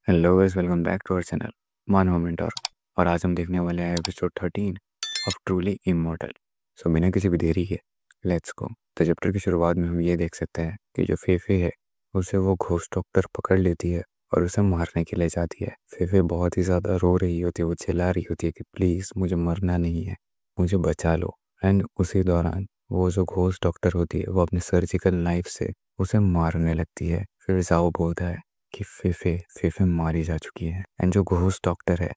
Hello guys, welcome back to our channel Manav mentor. और आज हम देखने वाले हैं episode 13 of truly immortal. So बिना किसी भी देरी के लेट्स गो। तो चैप्टर की शुरुआत में हम ये देख सकते हैं कि जो फेफे है उसे वो घोस्ट डॉक्टर पकड़ लेती है और उसे मारने के लिए जाती है। फेफे बहुत ही ज़्यादा रो रही होती है, वो चिल्ला रही होती है कि प्लीज़ मुझे मरना नहीं है, मुझे बचा लो। एंड उसी दौरान वो जो घोस्ट डॉक्टर होती है वो अपने सर्जिकल नाइफ से उसे मारने लगती है। फिर जाओ बोलता है कि फेफे फेफे मारी जा चुकी है। एंड जो घोस्ट डॉक्टर है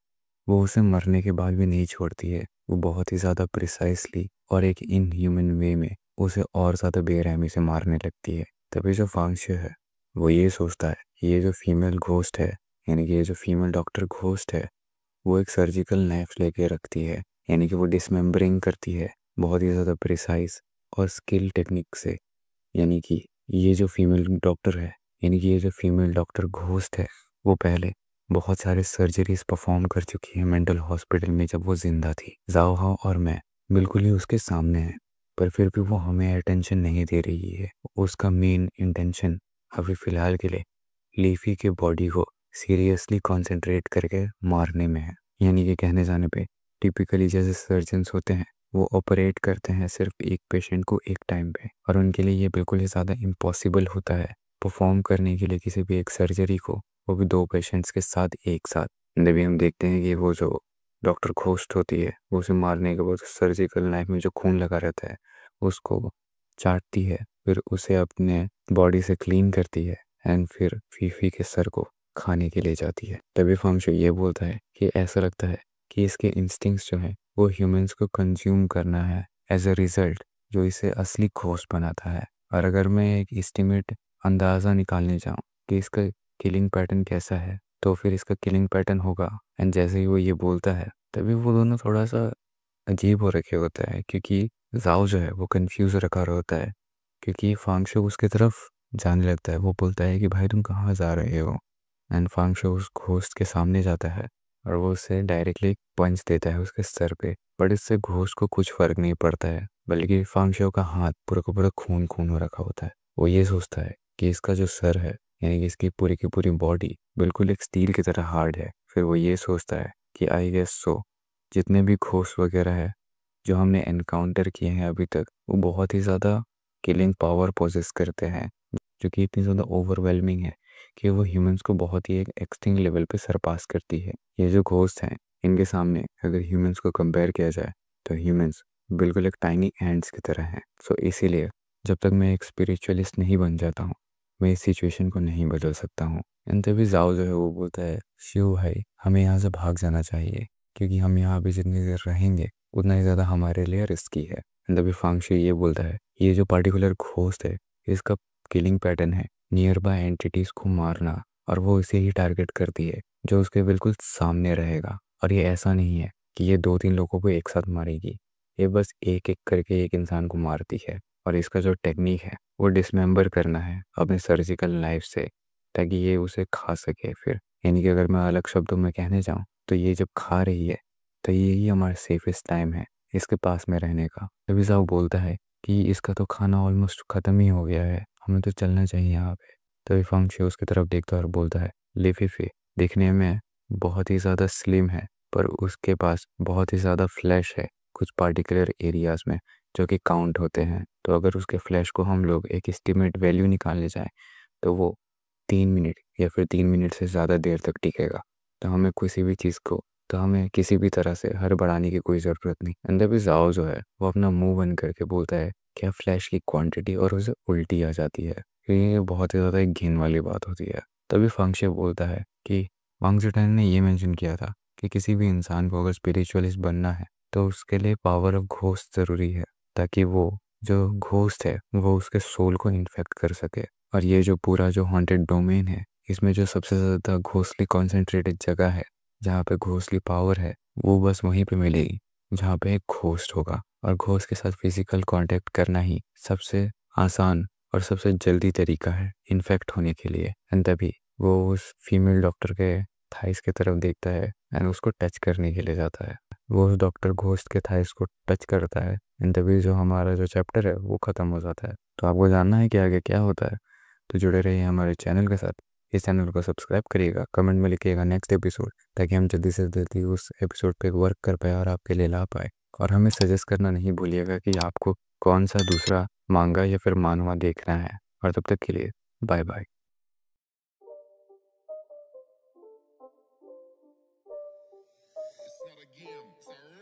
वो उसे मरने के बाद भी नहीं छोड़ती है। वो बहुत ही ज़्यादा प्रिसाइसली और एक इनह्यूमन वे में उसे और ज़्यादा बेरहमी से मारने लगती है। तभी जो फांगशे है वो ये सोचता है कि ये जो फीमेल घोस्ट है, यानी कि ये जो फीमेल डॉक्टर घोस्ट है, वो एक सर्जिकल नाइफ लेके रखती है, यानी कि वो डिसमेम्बरिंग करती है बहुत ही ज़्यादा प्रिसाइज और स्किल टेक्निक से। यानी कि ये जो फीमेल डॉक्टर है, यानी कि ये जो फीमेल डॉक्टर घोस्ट है, वो पहले बहुत सारे सर्जरीज परफॉर्म कर चुकी है मेंटल हॉस्पिटल में जब वो जिंदा थी। जाओ हाओ और मैं बिल्कुल ही उसके सामने हैं, पर फिर भी वो हमें अटेंशन नहीं दे रही है। उसका मेन इंटेंशन अभी फ़िलहाल के लिए लीफी के बॉडी को सीरियसली कंसंट्रेट करके मारने में है। यानी कि कहने जाने पे टिपिकली जैसे सर्जन्स होते हैं वो ऑपरेट करते हैं सिर्फ एक पेशेंट को एक टाइम पे, और उनके लिए ये बिल्कुल ही ज़्यादा इम्पॉसिबल होता है परफॉर्म करने के लिए किसी भी एक सर्जरी को, वो भी दो पेशेंट्स के साथ एक साथ। तभी हम देखते हैं कि वो जो डॉक्टर घोस्ट होती है वो उसे मारने के बाद सर्जिकल नाइफ में जो खून लगा रहता है उसको चाटती है, फिर उसे अपने बॉडी से क्लीन करती है एंड फिर फीफी के सर को खाने के लिए जाती है। तभी फांगशु ये बोलता है कि ऐसा लगता है कि इसके इंस्टिंक्ट्स जो हैं वो ह्यूमंस को कंज्यूम करना है एज अ रिजल्ट, जो इसे असली घोस्ट बनाता है। और अगर मैं एक एस्टिमेट अंदाज़ा निकालने जाऊँ कि इसका किलिंग पैटर्न कैसा है, तो फिर इसका किलिंग पैटर्न होगा। एंड जैसे ही वो ये बोलता है तभी वो दोनों थोड़ा सा अजीब हो रखे होता है, क्योंकि जाओ जो है वो कंफ्यूज रखा रहा होता है, क्योंकि फांगशु उसकी तरफ जाने लगता है। वो बोलता है कि भाई तुम कहाँ जा रहे हो। एंड फांगशु उस घोस्ट के सामने जाता है और वो उसे डायरेक्टली पंच देता है उसके सर पे। बट इससे घोस्ट को कुछ फर्क नहीं पड़ता है, बल्कि फांगशु का हाथ पूरा का पूरा खून खून हो रखा होता है। वो ये सोचता है कि इसका जो सर है, यानी कि इसकी पूरी की पूरी बॉडी बिल्कुल एक स्टील की तरह हार्ड है। फिर वो ये सोचता है कि आई गेस सो जितने भी घोस्ट वगैरह है जो हमने एनकाउंटर किए हैं अभी तक, वो बहुत ही ज़्यादा किलिंग पावर पोजेस करते हैं, जो कि इतनी ज़्यादा ओवरवेलमिंग है कि वो ह्यूमंस को बहुत ही एक एक्सटिंक्ट लेवल पे सरपास करती है। ये जो घोस्ट हैं इनके सामने अगर ह्यूमंस को कंपेयर किया जाए तो ह्यूमंस बिल्कुल एक टाइनी एंड्स की तरह हैं। सो इसीलिए जब तक मैं एक स्पिरिचुअलिस्ट नहीं बन जाता हूँ मैं इस सिचुएशन को नहीं बदल सकता हूँ। एंड तभी जाओ जो है वो बोलता है शिव भाई हमें यहाँ से भाग जाना चाहिए, क्योंकि हम यहाँ अभी जितनी देर रहेंगे उतना ही ज़्यादा हमारे लिए रिस्की है। एंड तभी फांगशु ये बोलता है ये जो पर्टिकुलर घोस्ट है इसका किलिंग पैटर्न है नियर बाय एंटिटीज को मारना, और वो इसे ही टारगेट करती है जो उसके बिल्कुल सामने रहेगा। और ये ऐसा नहीं है कि ये दो तीन लोगों को एक साथ मारेगी, ये बस एक एक करके एक इंसान को मारती है। और इसका जो टेक्निक है वो डिसमेंबर करना है अपने सर्जिकल नाइफ से, ताकि ये उसे खा सके फिर। यानी कि अगर मैं अलग शब्दों में कहने जाऊँ तो ये जब खा रही है तो यही हमारा सेफेस्ट टाइम है इसके पास में रहने का। तभी साहब बोलता है कि इसका तो खाना ऑलमोस्ट ख़त्म ही हो गया है, हमें तो चलना चाहिए यहाँ पे। तभी फांगशे उसकी तरफ देखता है और बोलता है लिफिफे देखने में बहुत ही ज़्यादा स्लिम है, पर उसके पास बहुत ही ज़्यादा फ्लैश है कुछ पार्टिकुलर एरियाज़ में जो कि काउंट होते हैं। तो अगर उसके फ्लैश को हम लोग एक एस्टिमेट वैल्यू निकालने जाए तो वो 3 मिनट या फिर 3 मिनट से ज़्यादा देर तक टिकेगा। तो हमें किसी भी चीज़ को, तो हमें किसी भी तरह से हड़बड़ाने की कोई ज़रूरत नहीं। अंदर भी जाओ जो है वो अपना मुंह बंद करके बोलता है क्या फ्लैश की क्वांटिटी, और उसे उल्टी आ जाती है। तो ये बहुत ही ज़्यादा एक घिन वाली बात होती है। तभी फंक्शे बोलता है कि वांगजुटन ने ये मेंशन किया था कि किसी भी इंसान को अगर स्पिरिचुअलिस्ट बनना है तो उसके लिए पावर ऑफ घोस्ट ज़रूरी है, ताकि वो जो घोस्ट है वो उसके सोल को इन्फेक्ट कर सके। और ये जो पूरा जो हॉन्टेड डोमेन है इसमें जो सबसे ज़्यादा घोस्टली कॉन्सेंट्रेटेड जगह है जहाँ पे घोस्टली पावर है वो बस वहीं पे मिलेगी जहाँ पे एक घोस्ट होगा। और घोस्ट के साथ फिजिकल कांटेक्ट करना ही सबसे आसान और सबसे जल्दी तरीका है इन्फेक्ट होने के लिए। एंड तभी वो उस फीमेल डॉक्टर के थाइस की तरफ देखता है एंड उसको टच करने के लिए जाता है। वो उस डॉक्टर घोस्ट के थाइस को टच करता है एंड तभी जो हमारा जो चैप्टर है वो ख़त्म हो जाता है। तो आपको जानना है कि आगे क्या होता है, तो जुड़े रहिए हमारे चैनल के साथ। इस चैनल को सब्सक्राइब करिएगा, कमेंट में लिखिएगा नेक्स्ट एपिसोड, ताकि हम जल्दी से जल्दी उस एपिसोड पे वर्क कर पाए और आपके लिए ला पाए। और हमें सजेस्ट करना नहीं भूलिएगा कि आपको कौन सा दूसरा मांगा या फिर मानवा देखना है। और तब तक के लिए bye bye. It's not a game, it's a